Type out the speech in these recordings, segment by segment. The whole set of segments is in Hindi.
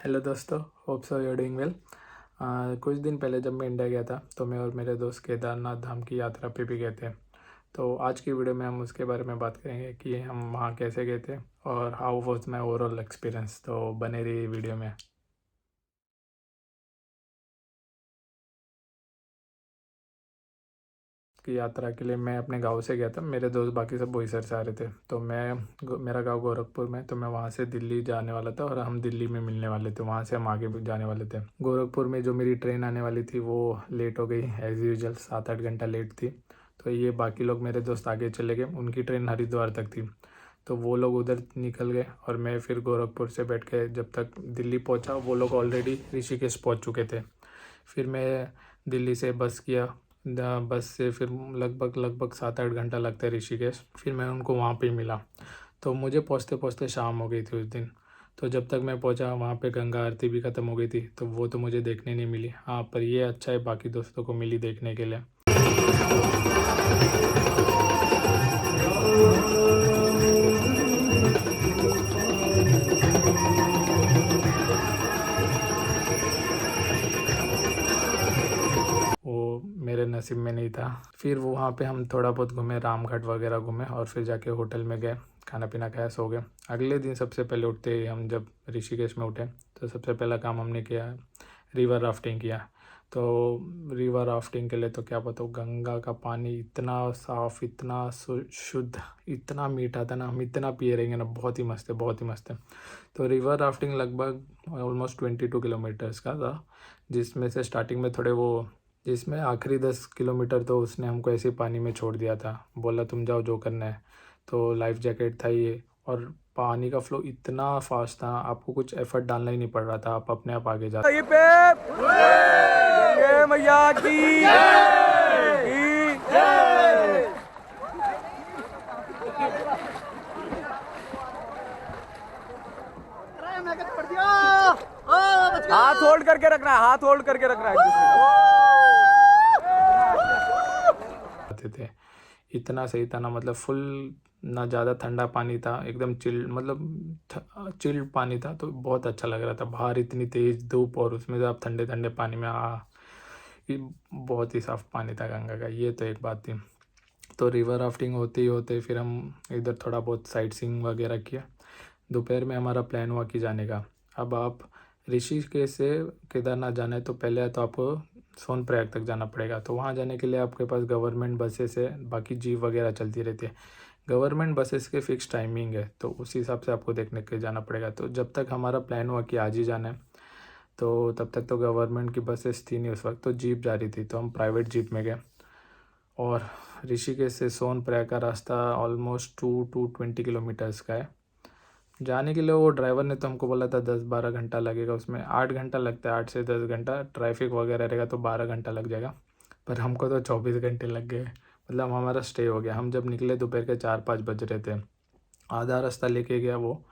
हेलो दोस्तों, hope so you doing well. कुछ दिन पहले जब मैं इंडिया गया था तो मैं और मेरे दोस्त केदारनाथ धाम की यात्रा पे भी गए थे। तो आज की वीडियो में हम उसके बारे में बात करेंगे कि हम वहाँ कैसे गए थे और how was my overall experience. तो बने रहिए वीडियो में। की यात्रा के लिए मैं अपने गांव से गया था। मेरे दोस्त बाकी सब बोईसर से आ रहे थे। तो मेरा गांव गोरखपुर में, तो मैं वहाँ से दिल्ली जाने वाला था और हम दिल्ली में मिलने वाले थे। वहाँ से हम आगे भी जाने वाले थे। गोरखपुर में जो मेरी ट्रेन आने वाली थी वो लेट हो गई, एज यूजल 7-8 घंटा लेट थी। तो ये बाकी लोग मेरे दोस्त आगे चले गए, उनकी ट्रेन हरिद्वार तक थी। तो वो लोग उधर निकल गए और मैं फिर गोरखपुर से बैठ के जब तक दिल्ली पहुंचा वो लोग ऑलरेडी ऋषिकेश पहुंच चुके थे। फिर मैं दिल्ली से बस किया। बस से फिर लगभग लगभग 7-8 घंटा लगता है ऋषिकेश। फिर मैं उनको वहाँ पे मिला। तो मुझे पहुँचते पहुँचते शाम हो गई थी उस दिन। तो जब तक मैं पहुँचा वहाँ पे गंगा आरती भी ख़त्म हो गई थी, तो वो तो मुझे देखने नहीं मिली। हाँ, पर ये अच्छा है बाकी दोस्तों को मिली देखने के लिए। वो मेरे नसीब में नहीं था। फिर वो वहाँ पे हम थोड़ा बहुत घूमे, रामघाट वगैरह घूमे और फिर जाके होटल में गए, खाना पीना खाया, सो गए। अगले दिन सबसे पहले उठते ही हम जब ऋषिकेश में उठे तो सबसे पहला काम हमने किया, रिवर राफ्टिंग किया। तो रिवर राफ्टिंग के लिए तो क्या बताऊँ, गंगा का पानी इतना साफ़, इतना शुद्ध, इतना मीठा था ना, हम इतना पिए रहेंगे ना, बहुत ही मस्त है, बहुत ही मस्त है। तो रिवर राफ्टिंग लगभग ऑलमोस्ट 22 किलोमीटर्स का था, जिसमें से स्टार्टिंग में थोड़े वो, जिसमें आखिरी 10 किलोमीटर तो उसने हमको ऐसे पानी में छोड़ दिया था, बोला तुम जाओ जो करना है। तो लाइफ जैकेट था ये, और पानी का फ्लो इतना फास्ट था, आपको कुछ एफर्ट डालना ही नहीं पड़ रहा था, आप अपने आप आगे जा। मैया की हाथ होल्ड करके रखना है, हाथ होल्ड करके रखना है आते थे। इतना सही था ना, मतलब फुल, ना ज़्यादा ठंडा पानी था, एकदम चिल, मतलब चिल्ड पानी था। तो बहुत अच्छा लग रहा था। बाहर इतनी तेज़ धूप और उसमें से आप ठंडे ठंडे पानी में ये बहुत ही साफ़ पानी था गंगा का, ये तो एक बात थी। तो रिवर राफ्टिंग होते ही होते फिर हम इधर थोड़ा बहुत साइट सीइंग वगैरह किया। दोपहर में हमारा प्लान हुआ कि जाने का। अब आप ऋषिकेश से केदारनाथ जाना है तो पहले तो आपको सोनप्रयाग तक जाना पड़ेगा। तो वहाँ जाने के लिए आपके पास गवर्नमेंट बसेस है, बाकी जीप वगैरह चलती रहती है। गवर्नमेंट बसेस के फ़िक्स टाइमिंग है, तो उस हिसाब से आपको देखने के जाना पड़ेगा। तो जब तक हमारा प्लान हुआ कि आज ही जाना है, तो तब तक तो गवर्नमेंट की बसेस थी नहीं उस वक्त, तो जीप जा रही थी, तो हम प्राइवेट जीप में गए। और ऋषिकेश से सोनप्रयाग का रास्ता ऑलमोस्ट 2 to 20 किलोमीटर्स का है। जाने के लिए वो ड्राइवर ने तो हमको बोला था 10-12 घंटा लगेगा, उसमें 8 घंटा लगता है, 8 से 10 घंटा। ट्रैफिक वगैरह रहेगा तो 12 घंटा लग जाएगा, पर हमको तो 24 घंटे लग गए। मतलब हमारा स्टे हो गया। हम जब निकले दोपहर के 4-5 बज रहे थे। आधा रास्ता लेके गया वो,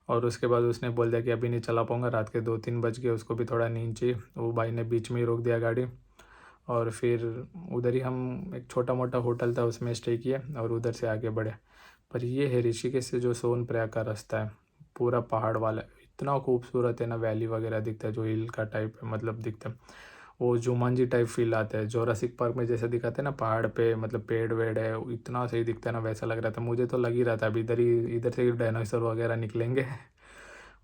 और उसके बाद उसने बोल दिया कि अभी नहीं चला पाऊँगा, रात के 2-3 बज गए, उसको भी थोड़ा नींद चाहिए। वो भाई ने बीच में ही रोक दिया गाड़ी, और फिर उधर ही हम, एक छोटा मोटा होटल था उसमें स्टे किया और उधर से आगे बढ़े। पर ये है ऋषिकेश से जो सोनप्रयाग का रास्ता है, पूरा पहाड़ वाला, इतना खूबसूरत है ना, वैली वगैरह दिखता है, जो हिल का टाइप है, मतलब दिखता है। वो जुमांजी टाइप फील आता है, जोरासिक पार्क में जैसे दिखाते हैं ना पहाड़ पे, मतलब पेड़ वेड़ है, इतना सही दिखता है ना, वैसा लग रहा था। मुझे तो लग ही रहा था अभी इधर से डायनासोर वगैरह निकलेंगे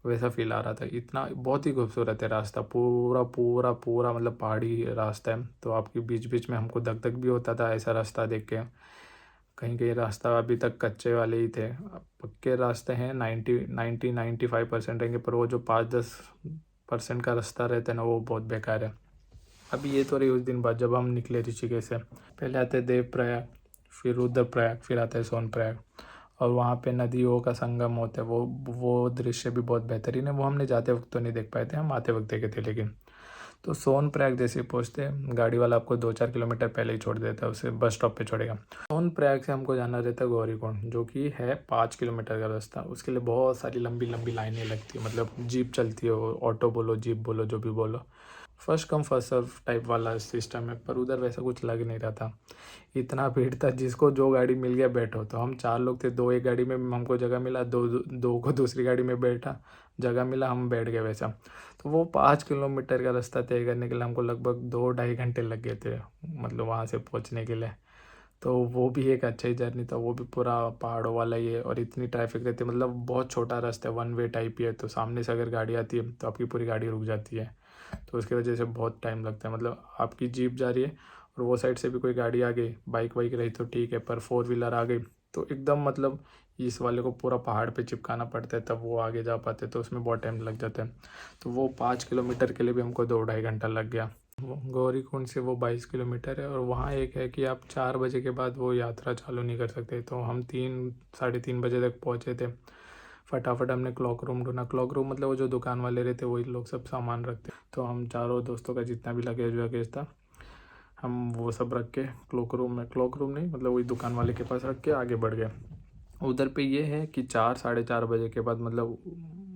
वैसा फील आ रहा था। इतना बहुत ही खूबसूरत है रास्ता, पूरा पूरा पूरा, मतलब पहाड़ी रास्ता है। तो आपकी बीच बीच में हमको धक धक भी होता था ऐसा रास्ता देख के। कहीं कहीं रास्ता अभी तक कच्चे वाले ही थे। पक्के रास्ते हैं 90-95% रहेंगे, पर वो जो 5-10% का रास्ता रहता है ना, वो बहुत बेकार है। अभी ये तो रही उस दिन बाद जब हम निकले ऋषिकेश से। पहले आते देवप्रयाग, फिर रुद्रप्रयाग, फिर आता है सोनप्रयाग। और वहाँ पे नदियों का संगम होता है, वो दृश्य भी बहुत बेहतरीन है। वो हमने जाते वक्त तो नहीं देख पाए थे, हम आते वक्त देखे थे। लेकिन तो सोनप्रयाग जैसे पहुँचते हैं, गाड़ी वाला आपको 2-4 किलोमीटर पहले ही छोड़ देता है, उसे बस स्टॉप पे छोड़ेगा। सोनप्रयाग से हमको जाना रहता है गौरीकुंड, जो कि है 5 किलोमीटर का रास्ता। उसके लिए बहुत सारी लंबी लंबी लाइनें लगती है, मतलब जीप चलती है, ऑटो बोलो, जीप बोलो, जो भी बोलो। First come first serve type वाला सिस्टम है, पर उधर वैसा कुछ लग नहीं रहा था। इतना भीड़ था, जिसको जो गाड़ी मिल गया बैठो। तो हम 4 लोग थे, 2 एक गाड़ी में हमको जगह मिला, दो दो को दूसरी गाड़ी में बैठा, जगह मिला हम बैठ गए वैसा। तो वो 5 किलोमीटर का रास्ता तय करने के लिए हमको लगभग 2-2.5 घंटे लग गए थे, मतलब वहाँ से पहुँचने के लिए। तो वो भी एक अच्छा ही जर्नी था, वो भी पूरा पहाड़ों वाला ही है और इतनी ट्रैफिक रहती है, मतलब बहुत छोटा रास्ता है, वन वे टाइप ही है। तो सामने से अगर गाड़ी आती है तो आपकी पूरी गाड़ी रुक जाती है, तो उसकी वजह से बहुत टाइम लगता है। मतलब आपकी जीप जा रही है और वो साइड से भी कोई गाड़ी आ गई, बाइक वाइक रही तो ठीक है, पर 4 व्हीलर आ गई तो एकदम मतलब इस वाले को पूरा पहाड़ पे चिपकाना पड़ता है तब वो आगे जा पाते, तो उसमें बहुत टाइम लग जाता है। तो वो 5 किलोमीटर के लिए भी हमको 2-2.5 घंटा लग गया। वो गौरीकुंड से वो 22 किलोमीटर है और वहाँ एक है कि आप 4 बजे के बाद वो यात्रा चालू नहीं कर सकते। तो हम 3-3:30 बजे तक पहुँचे थे। फटाफट हमने क्लॉक रूम ढूंढा। क्लॉक रूम मतलब वो जो दुकान वाले रहते वही लोग सब सामान रखते। तो हम चारों दोस्तों का जितना भी लगेज वगैज था हम वो सब रख के क्लॉक रूम नहीं मतलब वही दुकान वाले के पास रख के आगे बढ़ गए। उधर पे ये है कि 4-4:30 बजे के बाद मतलब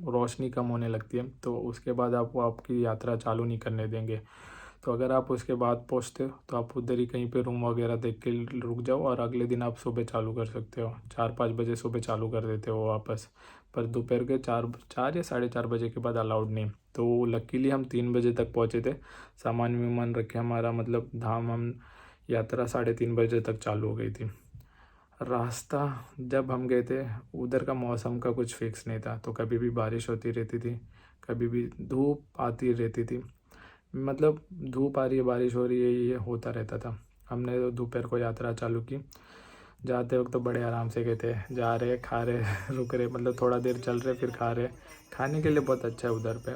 रोशनी कम होने लगती है, तो उसके बाद आपको आपकी यात्रा चालू नहीं करने देंगे। तो अगर आप उसके बाद पहुँचते हो तो आप उधर ही कहीं पे रूम वगैरह देख के रुक जाओ और अगले दिन आप सुबह चालू कर सकते हो। 4-5 बजे सुबह चालू कर देते हो वापस, पर दोपहर के 4 या 4:30 बजे के बाद अलाउड नहीं। तो लकीली हम 3 बजे तक पहुँचे थे। सामान विमान रखे हमारा मतलब धाम हम यात्रा 3:30 बजे तक चालू हो गई थी। रास्ता जब हम गए थे उधर का मौसम का कुछ फिक्स नहीं था, तो कभी भी बारिश होती रहती थी, कभी भी धूप आती रहती थी। मतलब धूप आ रही है बारिश हो रही है ये होता रहता था। हमने तो दोपहर को यात्रा चालू की। जाते वक्त तो बड़े आराम से गए थे, जा रहे खा रहे रुक रहे, मतलब थोड़ा देर चल रहे फिर खा रहे। खाने के लिए बहुत अच्छा है उधर पे।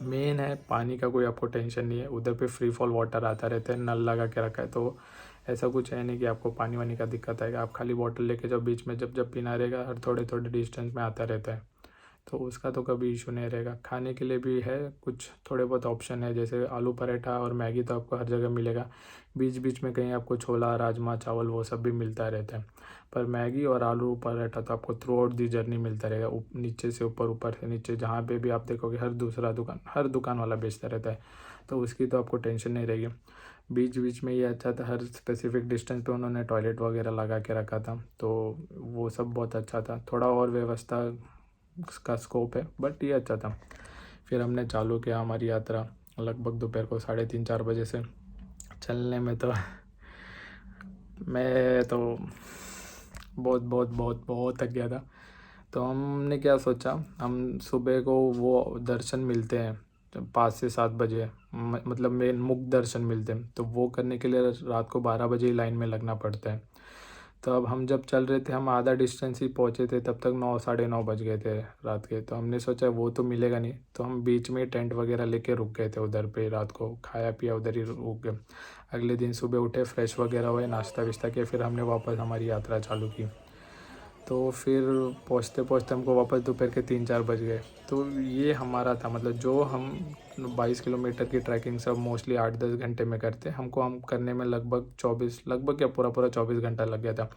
मेन है पानी का कोई आपको टेंशन नहीं है, उधर पे फ्री फॉल वाटर आता रहता है, नल लगा के रखा है। तो ऐसा कुछ है नहीं कि आपको पानी वानी का दिक्कत आएगा। आप खाली बॉटल लेके जब बीच में जब पीना रहेगा हर थोड़े थोड़े डिस्टेंस में आता रहता है, तो उसका तो कभी इशू नहीं रहेगा। खाने के लिए भी है कुछ थोड़े बहुत ऑप्शन है, जैसे आलू पराठा और मैगी तो आपको हर जगह मिलेगा। बीच बीच में कहीं आपको छोला राजमा चावल वो सब भी मिलता रहता है, पर मैगी और आलू पराठा तो आपको थ्रू आउट दी जर्नी मिलता रहेगा। नीचे से ऊपर, ऊपर से नीचे, जहाँ पे भी आप देखोगे हर दुकान वाला बेचता रहता है, तो उसकी तो आपको टेंशन नहीं रहेगी। बीच बीच में ये अच्छा था, हर स्पेसिफिक डिस्टेंस पे उन्होंने टॉयलेट वगैरह लगा के रखा था, तो वो सब बहुत अच्छा था। थोड़ा और व्यवस्था का स्कोप है, बट ये अच्छा था। फिर हमने चालू किया हमारी यात्रा लगभग दोपहर को 3:30-4 बजे से। चलने में तो मैं तो बहुत बहुत बहुत बहुत थक गया था। तो हमने क्या सोचा, हम सुबह को वो दर्शन मिलते हैं 5 से 7 बजे, मतलब मेन मुख्य दर्शन मिलते हैं, तो वो करने के लिए रात को 12 बजे ही लाइन में लगना पड़ता है। तो अब हम जब चल रहे थे, हम आधा डिस्टेंस ही पहुँचे थे, तब तक 9-9:30 बज गए थे रात के। तो हमने सोचा वो तो मिलेगा नहीं, तो हम बीच में टेंट वगैरह लेके रुक गए थे उधर पे। रात को खाया पिया उधर ही रुक गए। अगले दिन सुबह उठे, फ्रेश वगैरह हुए, नाश्ता विश्ता किया, फिर हमने वापस हमारी यात्रा चालू की। तो फिर पहुँचते पहुँचते हमको वापस दोपहर के 3-4 बज गए। तो ये हमारा था, मतलब जो हम 22 किलोमीटर की ट्रैकिंग सब मोस्टली 8-10 घंटे में करते, हम करने में लगभग क्या पूरा 24 घंटा लग गया था।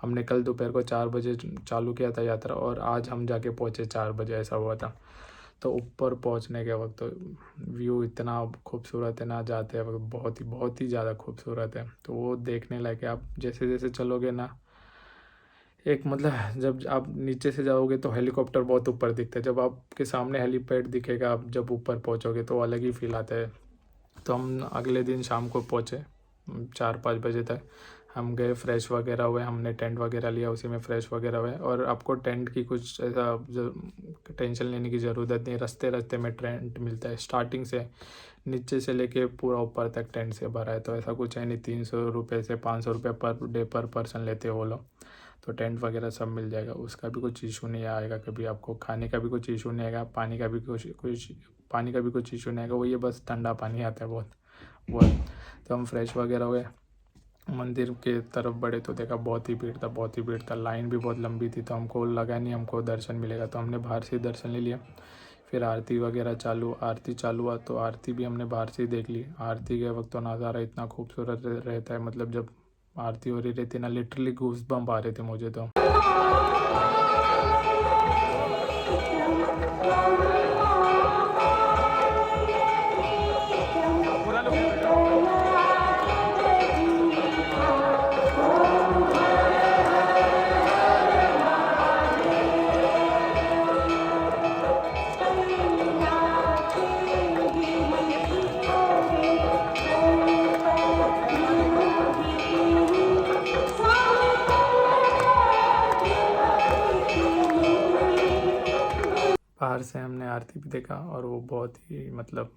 हमने कल दोपहर को 4 बजे चालू किया था यात्रा और आज हम जाके पहुँचे 4 बजे, ऐसा हुआ था। तो ऊपर पहुँचने के वक्त तो व्यू इतना खूबसूरत है ना, जाते वक्त बहुत ही ज़्यादा खूबसूरत है। तो वो देखने लायक है। आप जैसे जैसे चलोगे ना, एक मतलब जब आप नीचे से जाओगे तो हेलीकॉप्टर बहुत ऊपर दिखता है, जब आपके सामने हेलीपैड दिखेगा आप जब ऊपर पहुंचोगे तो अलग ही फील आता है। तो हम अगले दिन शाम को पहुंचे 4-5 बजे तक। हम गए, फ्रेश वगैरह हुए, हमने टेंट वगैरह लिया, उसी में फ्रेश वगैरह हुए। और आपको टेंट की कुछ ऐसा टेंशन लेने की ज़रूरत नहीं, रास्ते रास्ते में टेंट मिलता है। स्टार्टिंग से नीचे से लेके पूरा ऊपर तक टेंट से भरा है, तो ऐसा कुछ है नहीं। 300 रुपये से 500 रुपये पर डे पर पर्सन लेते हैं वो लोग। तो टेंट वगैरह सब मिल जाएगा, उसका भी कुछ इशू नहीं आएगा कभी आपको। खाने का भी कुछ इशू नहीं आएगा, पानी का भी कुछ इशू नहीं आएगा। वो ये बस ठंडा पानी आता है बहुत वो। तो हम फ्रेश वगैरह हुए, मंदिर के तरफ बढ़े तो देखा बहुत ही भीड़ था। लाइन भी बहुत लंबी थी, तो हमको लगा नहीं हमको दर्शन मिलेगा, तो हमने बाहर से ही दर्शन ले लिया। फिर आरती चालू हुआ, तो आरती भी हमने बाहर से ही देख ली। आरती के वक्त तो नज़ारा इतना खूबसूरत रहता है, मतलब जब आरती हो रही रहती ना, लिटरली गूज़बम्प आ रहे थे मुझे तो। आरती भी देखा और वो बहुत ही मतलब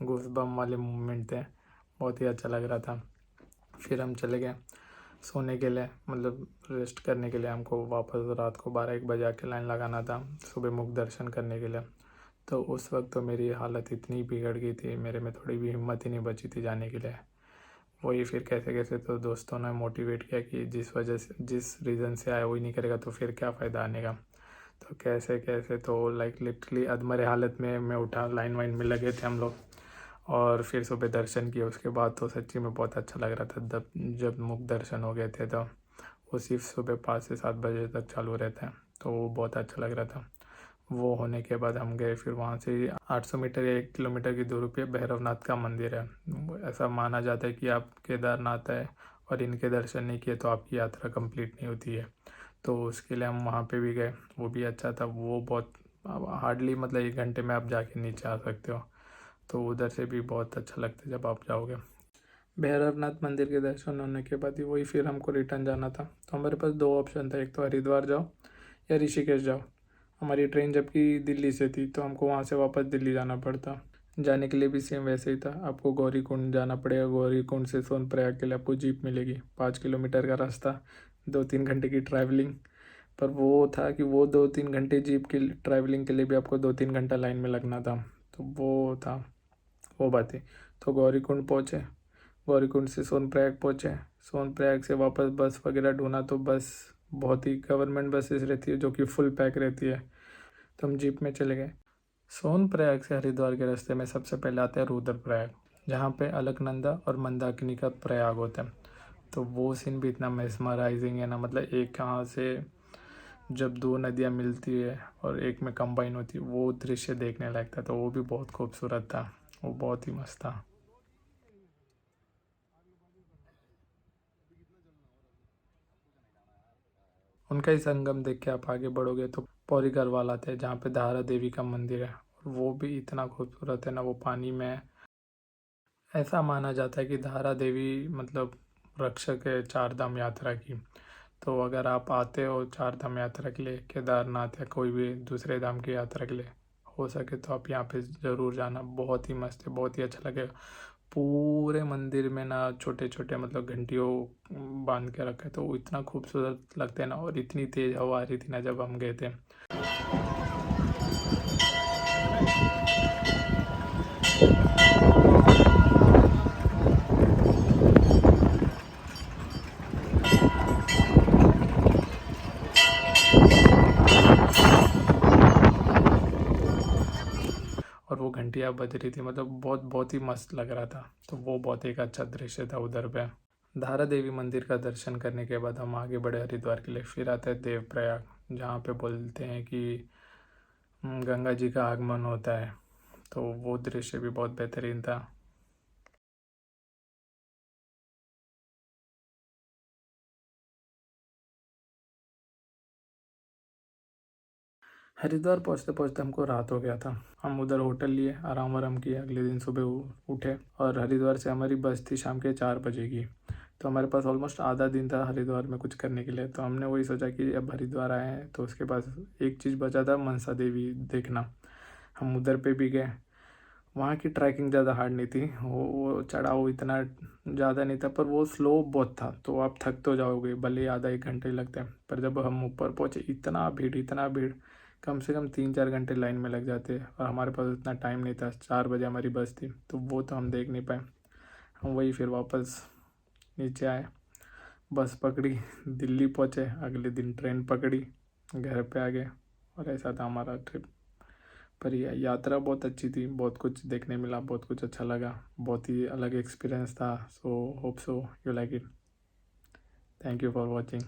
गूज़बम्प वाले मोमेंट थे, बहुत ही अच्छा लग रहा था। फिर हम चले गए सोने के लिए, मतलब रेस्ट करने के लिए। हमको वापस रात को 12-1 बजे आके लाइन लगाना था सुबह मुख दर्शन करने के लिए। तो उस वक्त तो मेरी हालत इतनी बिगड़ गई थी, मेरे में थोड़ी भी हिम्मत ही नहीं बची थी जाने के लिए। वही फिर कैसे कैसे तो दोस्तों ने मोटिवेट किया कि जिस वजह से, जिस रीज़न से आया वही नहीं करेगा तो फिर क्या फ़ायदा आने का। तो कैसे कैसे तो लाइक लिटरली अधमरे हालत में मैं उठा, लाइन वाइन में लगे थे हम लोग, और फिर सुबह दर्शन किए। उसके बाद तो सच्ची में बहुत अच्छा लग रहा था। जब मुख दर्शन हो गए थे तो वो सिर्फ सुबह 5 से 7 बजे तक चालू रहता है, तो वो बहुत अच्छा लग रहा था। वो होने के बाद हम गए फिर वहाँ से 800 मीटर या 1 किलोमीटर की दूरी पे भैरवनाथ का मंदिर है। ऐसा माना जाता है कि आप केदारनाथ है और इनके दर्शन नहीं किए तो आपकी यात्रा कंप्लीट नहीं होती है। तो उसके लिए हम वहाँ पे भी गए, वो भी अच्छा था। वो बहुत हार्डली मतलब 1 घंटे में आप जाके नीचे आ सकते हो, तो उधर से भी बहुत अच्छा लगता है जब आप जाओगे। भैरवनाथ मंदिर के दर्शन होने के बाद ही वही फिर हमको रिटर्न जाना था। तो हमारे पास 2 ऑप्शन था, एक तो हरिद्वार जाओ या ऋषिकेश जाओ। हमारी ट्रेन जबकि दिल्ली से थी तो हमको वहाँ से वापस दिल्ली जाना पड़ता। जाने के लिए भी सेम वैसे ही था, आपको गौरी कुंड जाना पड़ेगा। गौरी कुंड से सोनप्रयाग के लिए आपको जीप मिलेगी, 5 किलोमीटर का रास्ता, 2-3 घंटे की ट्रैवलिंग। पर वो था कि वो 2-3 घंटे जीप की ट्रैवलिंग के लिए भी आपको 2-3 घंटा लाइन में लगना था। तो वो था, वो बात है। तो गौरीकुंड पहुँचे, गौरीकुंड से सोनप्रयाग पहुँचे, सोनप्रयाग से वापस बस वगैरह ढूंढा तो बस बहुत ही गवर्नमेंट बसेस रहती है जो कि फुल पैक रहती है, तो हम जीप में चले गए। सोनप्रयाग से हरिद्वार के रास्ते में सबसे पहले आता है रुद्रप्रयाग, जहाँ पे अलकनंदा और मंदाकिनी का प्रयाग होता है। तो वो सीन भी इतना मेस्मराइजिंग है ना, मतलब एक यहाँ से जब 2 नदियाँ मिलती है और एक में कंबाइन होती है, वो दृश्य देखने लायक था। तो वो भी बहुत खूबसूरत था, वो बहुत ही मस्त था। उनका ही संगम देख के आप आगे बढ़ोगे तो पौरी गढ़वाल आते हैं, जहाँ पे धारा देवी का मंदिर है, और वो भी इतना खूबसूरत है ना। वो पानी में, ऐसा माना जाता है कि धारा देवी मतलब रक्षक है 4 धाम यात्रा की। तो अगर आप आते हो 4 धाम यात्रा के लिए, केदारनाथ या कोई भी दूसरे धाम की यात्रा के लिए, हो सके तो आप यहाँ पे ज़रूर जाना। बहुत ही मस्त है, बहुत ही अच्छा लगेगा। पूरे मंदिर में ना छोटे छोटे मतलब घंटियों बांध के रखे, तो वो इतना खूबसूरत लगता है ना। और इतनी तेज़ हवा आ रही थी ना जब हम गए थे। और वो घंटियाँ बज रही थी, मतलब बहुत बहुत ही मस्त लग रहा था। तो वो बहुत एक अच्छा दृश्य था उधर पे। धारा देवी मंदिर का दर्शन करने के बाद हम आगे बढ़े हरिद्वार के लिए। फिर आता है देवप्रयाग, जहाँ पे बोलते हैं कि गंगा जी का आगमन होता है। तो वो दृश्य भी बहुत बेहतरीन था। हरिद्वार पहुँचते पहुँचते हमको रात हो गया था। हम उधर होटल लिए, आराम वाराम किए। अगले दिन सुबह उठे और हरिद्वार से हमारी बस थी शाम के 4 बजे की। तो हमारे पास ऑलमोस्ट आधा दिन था हरिद्वार में कुछ करने के लिए। तो हमने वही सोचा कि अब हरिद्वार आए हैं तो उसके पास एक चीज़ बचा था, मनसा देवी देखना। हम उधर पे भी गए। वहाँ की ट्रैकिंग ज़्यादा हार्ड नहीं थी, वो चढ़ाव इतना ज़्यादा नहीं था, पर वो स्लो बहुत था। तो आप थक तो जाओगे, भले ही आधा 1 घंटे ही लगते हैं। पर जब हम ऊपर पहुँचे, इतना भीड़, इतना भीड़, कम से कम 3-4 घंटे लाइन में लग जाते। और हमारे पास उतना टाइम नहीं था, 4 बजे हमारी बस थी, तो वो तो हम देख नहीं पाए। हम वही फिर वापस नीचे आए, बस पकड़ी, दिल्ली पहुँचे। अगले दिन ट्रेन पकड़ी, घर पे आ गए। और ऐसा था हमारा ट्रिप। पर यह यात्रा बहुत अच्छी थी, बहुत कुछ देखने मिला, बहुत कुछ अच्छा लगा, बहुत ही अलग एक्सपीरियंस था। So hope so you like it. Thank you for watching.